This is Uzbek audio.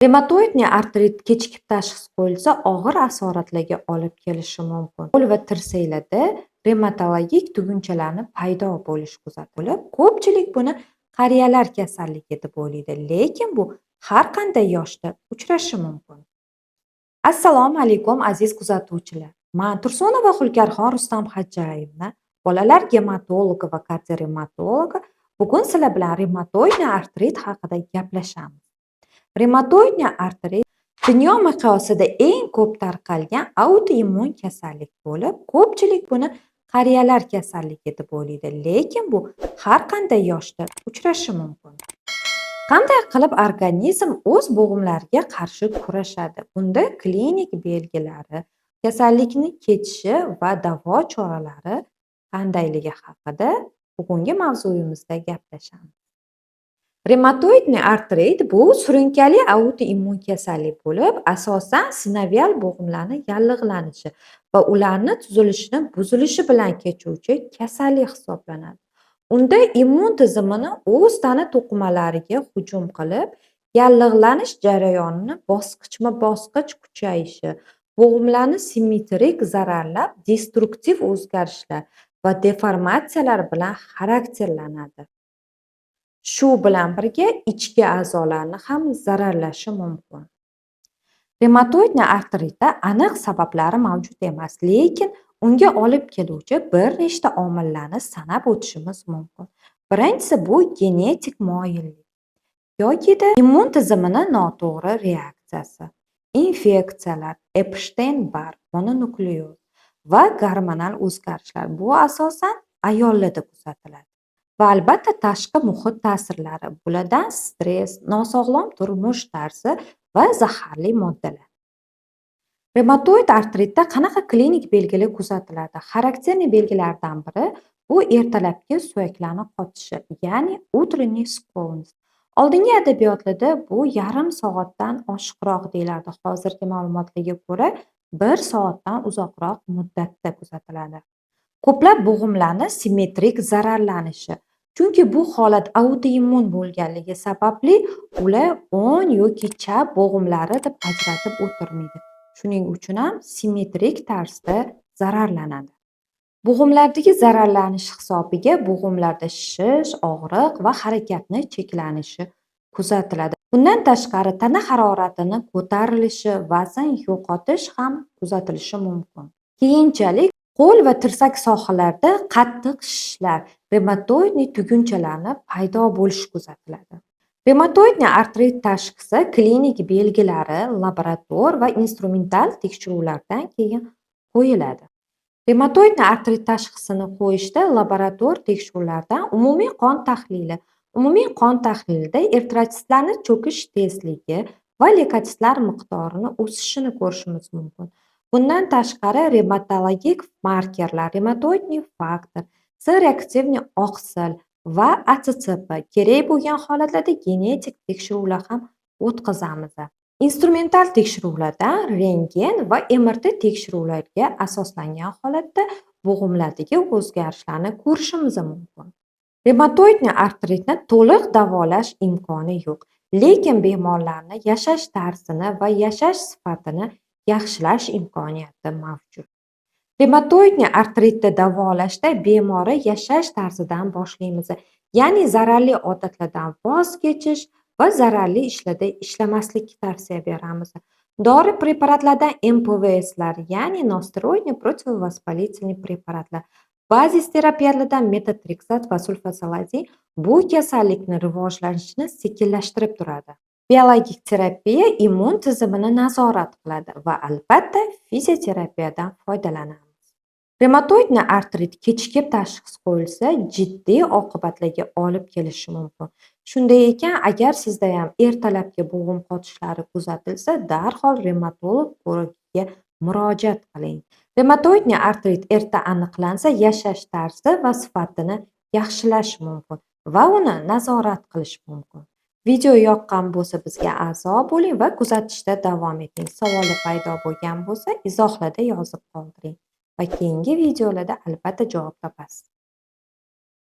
Reumatoidniy artrit kechikib tashxis qo'yilsa, og'ir asoratlarga olib kelishi mumkin. Qo'l va tirsaklarda revmatologik tugunchalarni paydo bo'lishi kuzatilib, ko'pchilik buni qariyalar kasalligi deb o'ylaydi, lekin bu har qanday yoshda uchrashi mumkin. Assalomu alaykum aziz kuzatuvchilar. Men Tursunova Xulkarxon Rustam Hajjayevna, bolalar gematologi va kardiorematologi. Bugun sizlar bilan reumatoidniy artrit haqida gaplashamiz. Reumatoidniy artrit dunyo miqyosida eng ko'p tarqalgan autoimmun kasallik bo'lib, ko'pchilik buni qariyalar kasalligi deb o'ylaydi, lekin bu har qanday yoshda uchrashi mumkin. Qanday qilib organizm o'z bo'g'imlariga qarshi kurashadi? Bunda klinik belgilari, kasallikni kechishi va davo choralari qandayligi haqida bugungi mavzuyimizda gaplashamiz. Reumatoidniy artrit bu surunkali autoimmun kasallik bo'lib, asosan sinovial bo'g'imlarni yallig'lanishi va ularni tuzilishini buzilishi bilan kechuvchi kasallik hisoblanadi. Unda immun tizimini o'z tana to'qimalariga hujum qilib, yallig'lanish jarayonini bosqichma-bosqich kuchayishi, bo'g'imlarni simmetrik zararlab, destruktiv o'zgarishlar va deformatsiyalar bilan xarakterlanadi. Shu bilan birga ichki a'zolarni ham zararlashi mumkin. Reumatoidniy artritda aniq sabablari mavjud emas, lekin unga olib keluvchi bir nechta omillarni sanab o'tishimiz mumkin. Birinchisi bu genetik moyillik yoki immun tizimini noto'g'ri reaksiyasi, infeksiyalar, Epstein-Barr mononukleoz va gormonal o'zgarishlar. Bu asosan ayollarda kuzatiladi. Va albatta tashqi muhit ta'sirlari, bulardan stress, nosog'lom turmush tarzi va zaharli moddalar. Reumatoid artritda qanaqa klinik belgilar kuzatiladi? Xarakterli belgilardan biri bu ertalabki suyaklarni qotishi, ya'ni utrенний sklonus. Oldingi adabiyotlarda bu yarim soatdan oshiqroq deyiladi. Hozirgi ma'lumotlarga ko'ra 1 soatdan uzoqroq muddatda kuzatiladi. Ko'plab bo'g'imlarni simmetrik zararlanishi. Chunki bu holat autoimmun bo'lganligi sababli ular o'ng yoki chap bo'g'imlari deb ajratib o'tirmaydi. Shuning uchun ham simmetrik tarzda zararlanadi. Bo'g'imlardagi zararlanish hisobiga bo'g'imlarda shishish, og'riq va harakatni cheklanishi kuzatiladi. Bundan tashqari tana haroratini ko'tarilishi, vazn yo'qotish ham kuzatilishi mumkin. Keyinchalik qo'l va tirsak sohalarida qattiq shishlar, reumatoidniy tugunchalarni paydo bo'lishi kuzatiladi. Reumatoidniy artrit tashxisi klinik belgilari laborator va instrumental tekshiruvlardan keyin qo'yiladi. Reumatoidniy artrit tashxisini qo'yishda laborator tekshiruvlardan umumiy qon tahlili. Umumiy qon tahlilida eritrotsitlarning cho'kish tezligi va leykositlar miqdorini o'sishini ko'rishimiz mumkin. Bundan tashqari revmatologik markerlar, reumatoidniy faktor, C-reaktivniy oqsil va ATCP kerak bo'lgan holatlarda genetik tekshiruvlar ham o'tkazamiz. Instrumental tekshiruvlardan rentgen va MRT tekshiruvlarga asoslangan holatda bo'g'imlardagi o'zgarishlarni ko'rishimiz mumkin. Reumatoidniy artritni to'liq davolash imkoni yo'q, lekin bemorlarni yashash tarzini va yashash sifatini yaxshilash imkoniyati mavjud. Reumatoidniy artritni davolashda bemori yashash tarzidan boshlaymiz, ya'ni zararli odatlardan voz kechish va zararli ishlarda ishlamaslikka tavsiya beramiz. Dori preparatlardan MPVSlar, ya'ni nosteroidniy protivospolitiniy preparatlar, bazis terapiyalardan metotrexat va sulfasalazin bu kasallikni rivojlanishini sekinlashtirib turadi. Biologik terapiya immun tizimini nazorat qiladi va albatta fizioterapiyadan foydalanamiz. Reumatoidniy artrit kechikib tashxis qo'yilsa, jiddiy oqibatlarga olib kelishi mumkin. Shunday ekan, agar sizda ham ertalabki bo'g'im qotishlari kuzatilsa, darhol revmatolog ko'rigiga murojaat qiling. Reumatoidniy artrit erta aniqlansa, yashash tarzi va sifatini yaxshilash mumkin va uni nazorat qilish mumkin. Video yoqqan bo'lsa bizga a'zo bo'ling va kuzatishda davom eting. Savoli paydo bo'lgan bo'lsa, izohlarda yozib qoldiring va keyingi videolarda albatta javob topasiz.